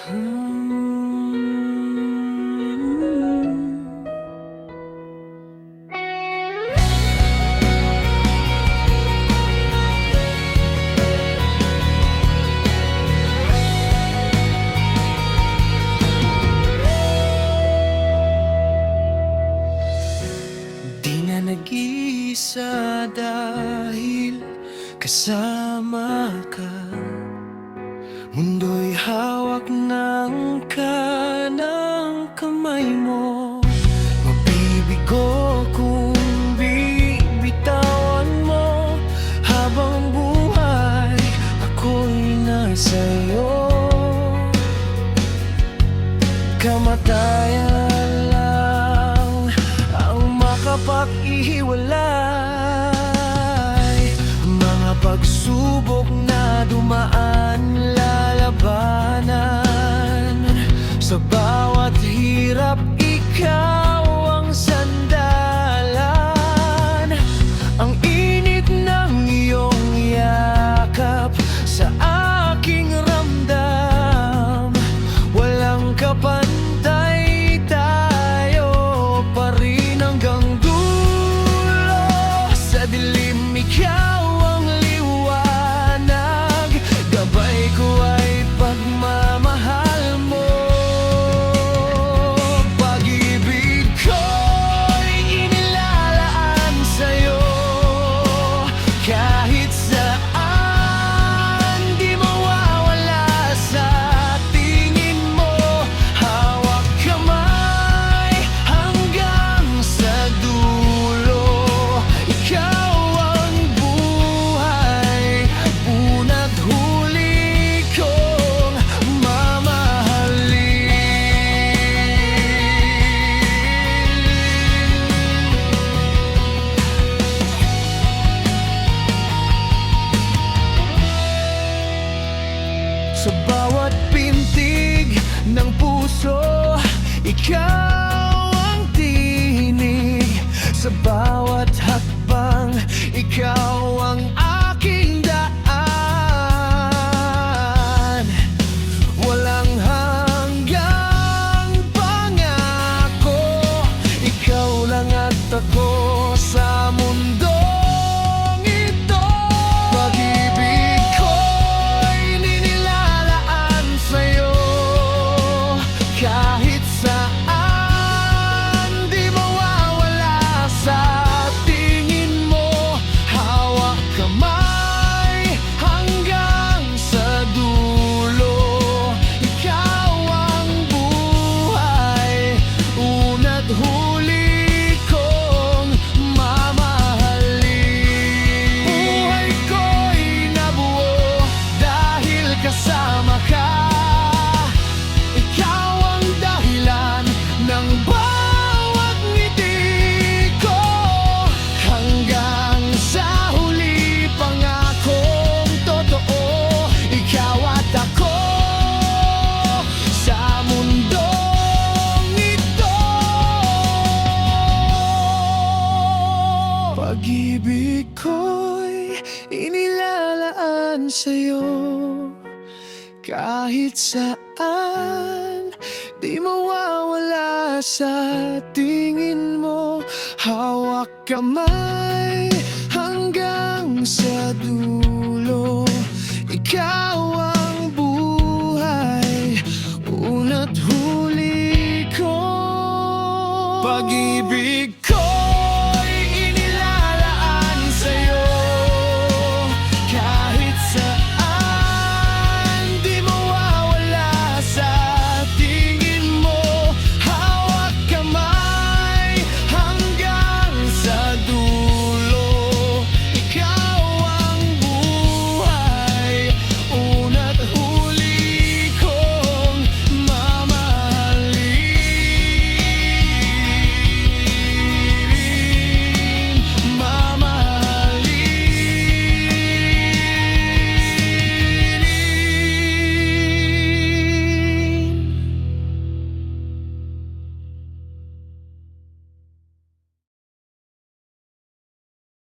Di na nag-iisa dahil kasama ka. Mundo'y hawak ng kanang kamay mo. Mabibigo kung bibitawan mo. Habang buhay ako'y nasa'yo. Kamatayan lang ang makapag-ihiwalay. Mga pagsubok na dumaan, lalabanan. Sa bawat hirap, ikaw ang sandalan. Ang init ng iyong yakap sa aking ramdam. Walang kapantay, tayo pa rin hanggang dulo. Sa dilim, ikaw ang liwanag. Gabay ko ay pagmamahal mo. Pag-ibig ko'y inilalaan sa'yo. Kahit saan, di mawawala sa tingin mo. Hawak kamay hanggang sa dulo. Ikaw ang buhay, una't huli kong mamahalin. Sa bawat pintig ng puso, ikaw ang tinig. Sa bawat hakbang, ikaw ang aking daan. Walang hanggang pangako, ikaw lang at ako sa mundong ito. Pag-ibig ko'y ninilalaan sa'yo. Kahit saan, di mawawala sa tingin mo. Hawak kamay hanggang sa dulo. Ikaw ang buhay, una't huli kong mamahalin. Buhay ko'y nabuo dahil kasama ka. Ikaw ang dahilan ng bawat ngiti ko. Hanggang sa huli, pangakong totoo. Ikaw at ako sa mundong ito. Pag-ibig ko'y inilalaan sa'yo. Kahit saan, di mawawala sa tingin mo. Hawak kamay